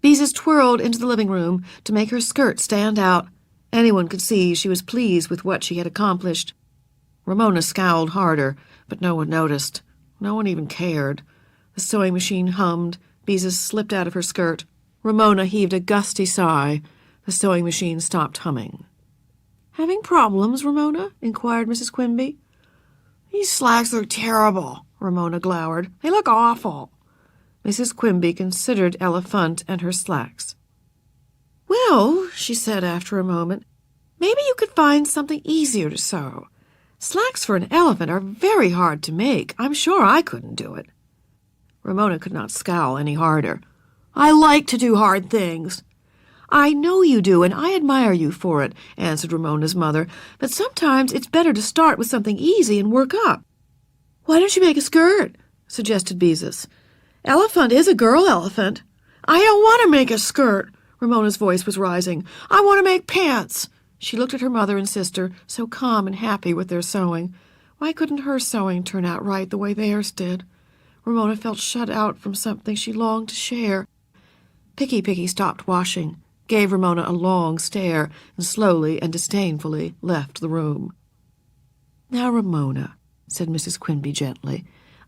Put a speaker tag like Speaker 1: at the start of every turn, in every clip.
Speaker 1: Beezus twirled into the living room to make her skirt stand out. Anyone could see she was pleased with what she had accomplished. Ramona scowled harder, but no one noticed. No one even cared. The sewing machine hummed. Beezus slipped out of her skirt. Ramona heaved a gusty sigh. The sewing machine stopped humming. "Having problems, Ramona?" inquired Mrs. Quimby. "These slacks look terrible," Ramona glowered. "They look awful." Mrs. Quimby considered Elephant and her slacks. "Well," she said after a moment, "maybe you could find something easier to sew. Slacks for an elephant are very hard to make. I'm sure I couldn't do it." Ramona could not scowl any harder. "I like to do hard things." "I know you do, and I admire you for it," answered Ramona's mother, "but sometimes it's better to start with something easy and work up." "Why don't you make a skirt?" suggested Beezus. "Elephant is a girl elephant." "I don't want to make a skirt." Ramona's voice was rising. "I want to make pants." She looked at her mother and sister, so calm and happy with their sewing. Why couldn't her sewing turn out right the way theirs did? Ramona felt shut out from something she longed to share. Picky stopped washing, gave Ramona a long stare, and slowly and disdainfully left the room. "Now, Ramona," said Mrs. Quimby gently,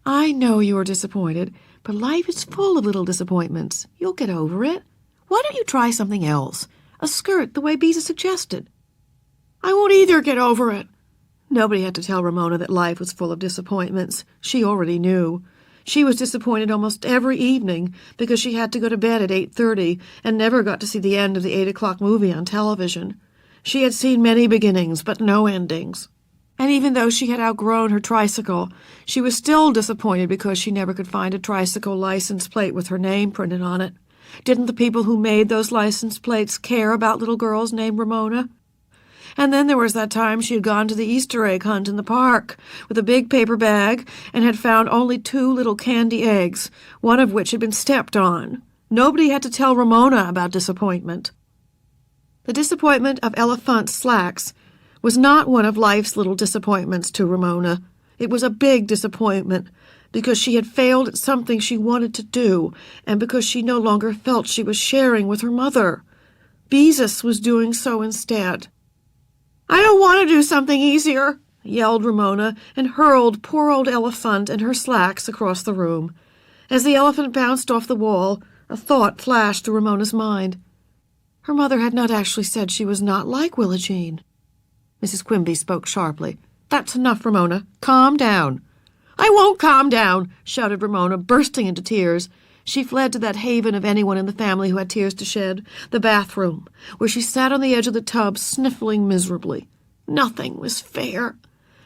Speaker 1: "I know you are disappointed, but life is full of little disappointments. You'll get over it. Why don't you try something else? A skirt, the way Beezus suggested." "I won't either get over it." Nobody had to tell Ramona that life was full of disappointments. She already knew. She was disappointed almost every evening because she had to go to bed at 8:30 and never got to see the end of the 8 o'clock movie on television. She had seen many beginnings, but no endings. And even though she had outgrown her tricycle, she was still disappointed because she never could find a tricycle license plate with her name printed on it. Didn't the people who made those license plates care about little girls named Ramona? And then there was that time she had gone to the Easter egg hunt in the park with a big paper bag and had found only 2 little candy eggs, one of which had been stepped on. Nobody had to tell Ramona about disappointment. The disappointment of Elephant's slacks was not one of life's little disappointments to Ramona. It was a big disappointment because she had failed at something she wanted to do and because she no longer felt she was sharing with her mother. Beezus was doing so instead. "I don't want to do something easier," yelled Ramona, and hurled poor old Elephant and her slacks across the room. As the elephant bounced off the wall, a thought flashed through Ramona's mind. Her mother had not actually said she was not like Willa Jean. Mrs. Quimby spoke sharply. "That's enough, Ramona. Calm down." "I won't calm down," shouted Ramona, bursting into tears. She fled to that haven of anyone in the family who had tears to shed, the bathroom, where she sat on the edge of the tub, sniffling miserably. Nothing was fair.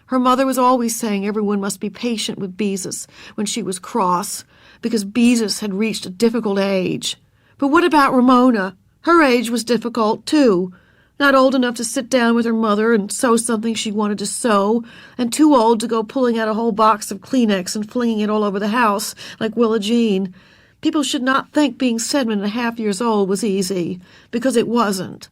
Speaker 1: Her mother was always saying everyone must be patient with Beezus when she was cross, because Beezus had reached a difficult age. But what about Ramona? Her age was difficult, too. Not old enough to sit down with her mother and sew something she wanted to sew, and too old to go pulling out a whole box of Kleenex and flinging it all over the house like Willa Jean. People should not think being 7.5 years old was easy, because it wasn't.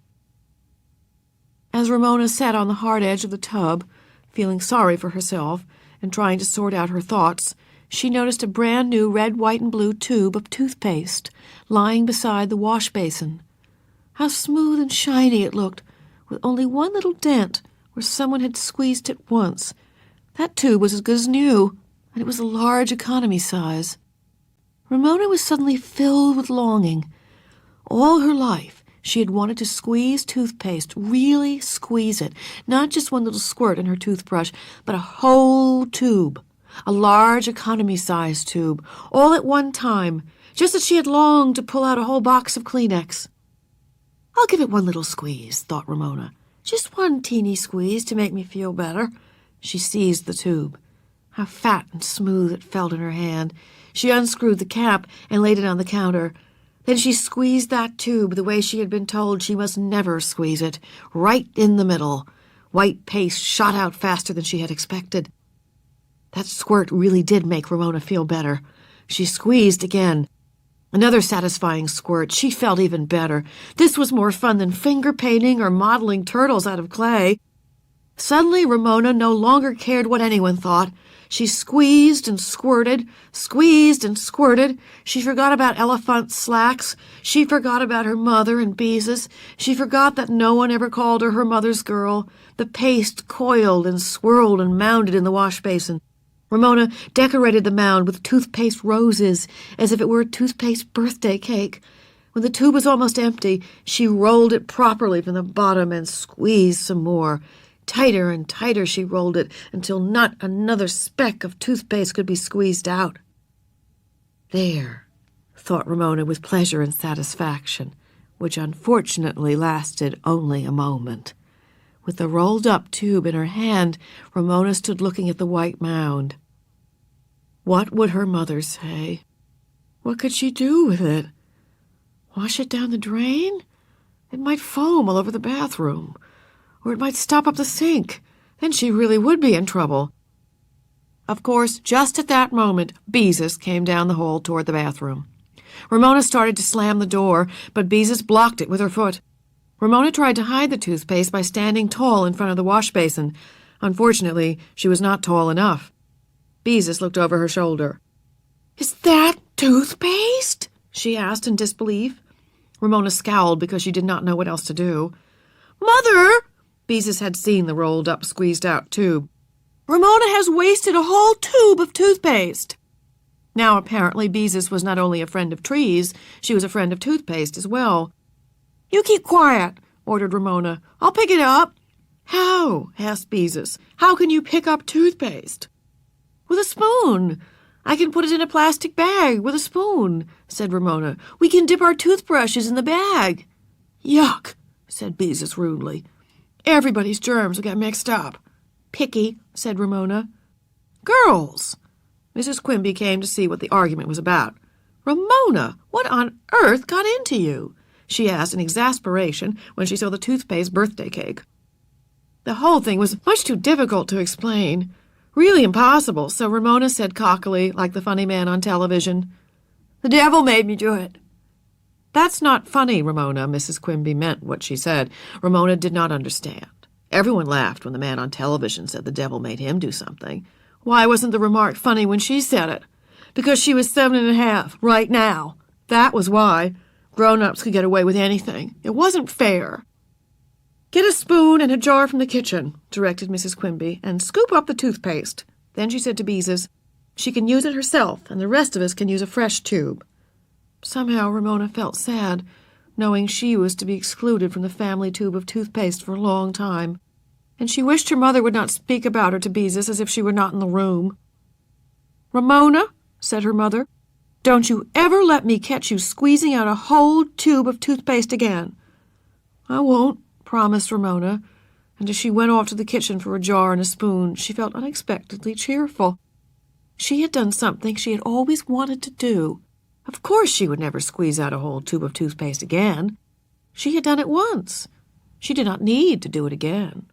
Speaker 1: As Ramona sat on the hard edge of the tub, feeling sorry for herself and trying to sort out her thoughts, she noticed a brand-new red, white, and blue tube of toothpaste lying beside the wash basin. How smooth and shiny it looked, with only one little dent where someone had squeezed it once. That tube was as good as new, and it was a large economy size. Ramona was suddenly filled with longing. All her life, she had wanted to squeeze toothpaste, really squeeze it, not just one little squirt in her toothbrush, but a whole tube, a large economy-size tube, all at one time, just as she had longed to pull out a whole box of Kleenex. "I'll give it one little squeeze," thought Ramona. "Just one teeny squeeze to make me feel better." She seized the tube. How fat and smooth it felt in her hand. She unscrewed the cap and laid it on the counter. Then she squeezed that tube the way she had been told she must never squeeze it, right in the middle. White paste shot out faster than she had expected. That squirt really did make Ramona feel better. She squeezed again. Another satisfying squirt. She felt even better. This was more fun than finger painting or modeling turtles out of clay. Suddenly, Ramona no longer cared what anyone thought. She squeezed and squirted, squeezed and squirted. She forgot about Elephant's slacks. She forgot about her mother and Beezus. She forgot that no one ever called her mother's girl. The paste coiled and swirled and mounded in the wash basin. Ramona decorated the mound with toothpaste roses, as if it were a toothpaste birthday cake. When the tube was almost empty, she rolled it properly from the bottom and squeezed some more. Tighter and tighter she rolled it until not another speck of toothpaste could be squeezed out. There, thought Ramona with pleasure and satisfaction, which unfortunately lasted only a moment. With the rolled-up tube in her hand, Ramona stood looking at the white mound. What would her mother say? What could she do with it? Wash it down the drain? It might foam all over the bathroom. Or it might stop up the sink. Then she really would be in trouble. Of course, just at that moment, Beezus came down the hall toward the bathroom. Ramona started to slam the door, but Beezus blocked it with her foot. Ramona tried to hide the toothpaste by standing tall in front of the wash basin. Unfortunately, she was not tall enough. Beezus looked over her shoulder. "Is that toothpaste?" she asked in disbelief. Ramona scowled because she did not know what else to do. "Mother!" Beezus had seen the rolled-up, squeezed-out tube. "Ramona has wasted a whole tube of toothpaste." Now, apparently, Beezus was not only a friend of trees, she was a friend of toothpaste as well. "You keep quiet," ordered Ramona. "I'll pick it up." "How?" asked Beezus. "How can you pick up toothpaste?" "With a spoon. I can put it in a plastic bag with a spoon," said Ramona. "We can dip our toothbrushes in the bag." "Yuck," said Beezus rudely. "Everybody's germs will get mixed up." "Picky," said Ramona. "Girls!" Mrs. Quimby came to see what the argument was about. "Ramona, what on earth got into you?" she asked in exasperation when she saw the toothpaste birthday cake. The whole thing was much too difficult to explain. Really impossible, so Ramona said cockily, like the funny man on television, "The devil made me do it." "That's not funny, Ramona." Mrs. Quimby meant what she said. Ramona did not understand. Everyone laughed when the man on television said the devil made him do something. Why wasn't the remark funny when she said it? Because she was 7.5, right now. That was why. Grown-ups could get away with anything. It wasn't fair. "Get a spoon and a jar from the kitchen," directed Mrs. Quimby, "and scoop up the toothpaste." Then she said to Beezus, "She can use it herself, and the rest of us can use a fresh tube." Somehow Ramona felt sad, knowing she was to be excluded from the family tube of toothpaste for a long time, and she wished her mother would not speak about her to Beezus as if she were not in the room. "Ramona," said her mother, "don't you ever let me catch you squeezing out a whole tube of toothpaste again." "I won't," promised Ramona, and as she went off to the kitchen for a jar and a spoon, she felt unexpectedly cheerful. She had done something she had always wanted to do. Of course she would never squeeze out a whole tube of toothpaste again. She had done it once. She did not need to do it again.